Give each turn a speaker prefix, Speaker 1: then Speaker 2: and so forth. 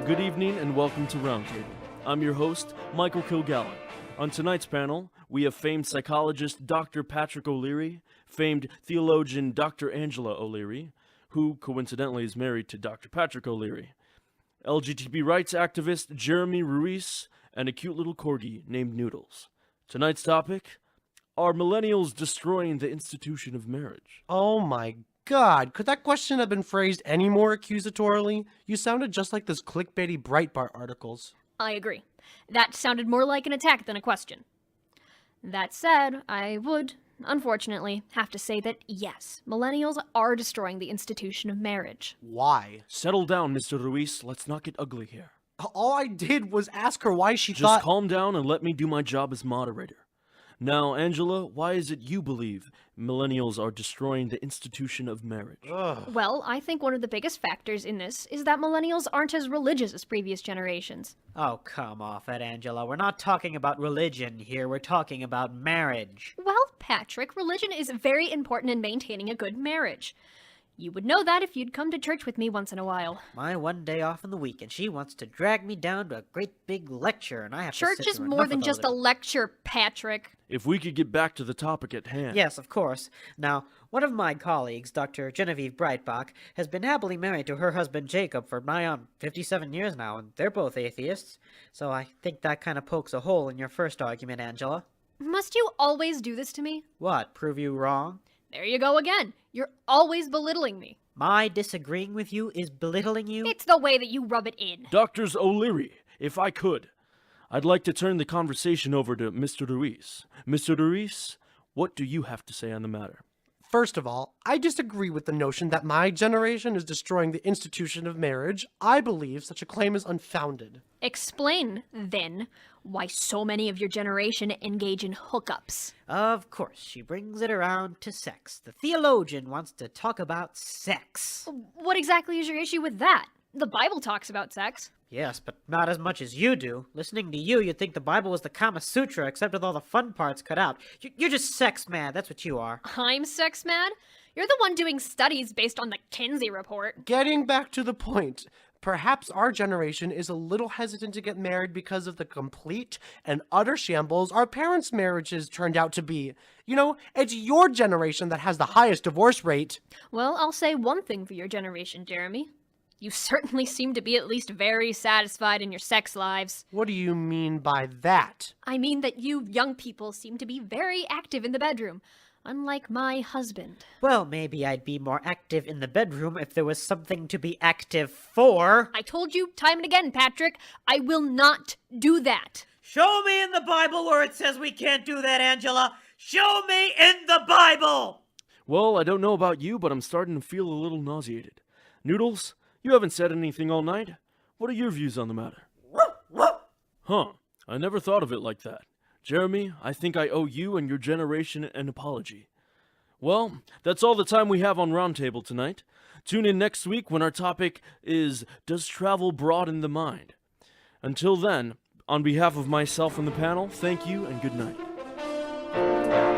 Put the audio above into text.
Speaker 1: Good evening and welcome to Roundtable. I'm your host, Michael Kilgallen. On tonight's panel, we have famed psychologist Dr. Patrick O'Leary, famed theologian Dr. Angela O'Leary, who coincidentally is married to Dr. Patrick O'Leary, LGBT rights activist Jeremy Ruiz, and a cute little corgi named Noodles. Tonight's topic, are millennials destroying the institution of marriage?
Speaker 2: Oh my God, could that question have been phrased any more accusatorily? You sounded just like those clickbaity Breitbart articles.
Speaker 3: I agree. That sounded more like an attack than a question. That said, I would, unfortunately, have to say that yes, millennials are destroying the institution of marriage.
Speaker 2: Why?
Speaker 1: Settle down, Mr. Ruiz. Let's not get ugly here.
Speaker 2: All I did was ask her why she
Speaker 1: Just
Speaker 2: thought—
Speaker 1: calm down and let me do my job as moderator. Now, Angela, why is it you believe millennials are destroying the institution of marriage?
Speaker 2: Ugh.
Speaker 3: Well, I think one of the biggest factors in this is that millennials aren't as religious as previous generations.
Speaker 4: Oh, come off it, Angela. We're not talking about religion here. We're talking about marriage.
Speaker 3: Well, Patrick, religion is very important in maintaining a good marriage. You would know that if you'd come to church with me once in a while.
Speaker 4: My one day off in the week, and she wants to drag me down to a great big lecture, and I have to
Speaker 3: Church
Speaker 4: sit
Speaker 3: is
Speaker 4: through
Speaker 3: more
Speaker 4: enough
Speaker 3: than
Speaker 4: of
Speaker 3: just
Speaker 4: those.
Speaker 3: a lecture, Patrick.
Speaker 1: If we could get back to the topic at hand.
Speaker 4: Yes, of course. Now, one of my colleagues, Dr. Genevieve Breitbach, has been happily married to her husband Jacob for nigh on 57 years now, and they're both atheists. So I think that kind of pokes a hole in your first argument, Angela.
Speaker 3: Must you always do this to me?
Speaker 4: What, prove you wrong?
Speaker 3: There you go again. You're always belittling me.
Speaker 4: My disagreeing with you is belittling you?
Speaker 3: It's the way that you rub it in.
Speaker 1: Doctors O'Leary, if I could, I'd like to turn the conversation over to Mr. Ruiz. Mr. Ruiz, what do you have to say on the matter?
Speaker 2: First of all, I disagree with the notion that my generation is destroying the institution of marriage. I believe such a claim is unfounded.
Speaker 3: Explain, then, why so many of your generation engage in hookups.
Speaker 4: Of course, she brings it around to sex. The theologian wants to talk about sex.
Speaker 3: What exactly is your issue with that? The Bible talks about sex.
Speaker 4: Yes, but not as much as you do. Listening to you, you'd think the Bible was the Kama Sutra, except with all the fun parts cut out. You're just sex mad, that's what you are.
Speaker 3: I'm sex mad? You're the one doing studies based on the Kinsey report.
Speaker 2: Getting back to the point, perhaps our generation is a little hesitant to get married because of the complete and utter shambles our parents' marriages turned out to be. You know, it's your generation that has the highest divorce rate.
Speaker 3: Well, I'll say one thing for your generation, Jeremy. You certainly seem to be at least very satisfied in your sex lives.
Speaker 2: What do you mean by that?
Speaker 3: I mean that you young people seem to be very active in the bedroom, unlike my husband.
Speaker 4: Well, maybe I'd be more active in the bedroom if there was something to be active for.
Speaker 3: I told you time and again, Patrick, I will not do that.
Speaker 4: Show me in the Bible where it says we can't do that, Angela. Show me in the Bible!
Speaker 1: Well, I don't know about you, but I'm starting to feel a little nauseated. Noodles, you haven't said anything all night. What are your views on the matter? Huh, I never thought of it like that. Jeremy, I think I owe you and your generation an apology. Well, that's all the time we have on Roundtable tonight. Tune in next week when our topic is, does travel broaden the mind? Until then, on behalf of myself and the panel, thank you and good night.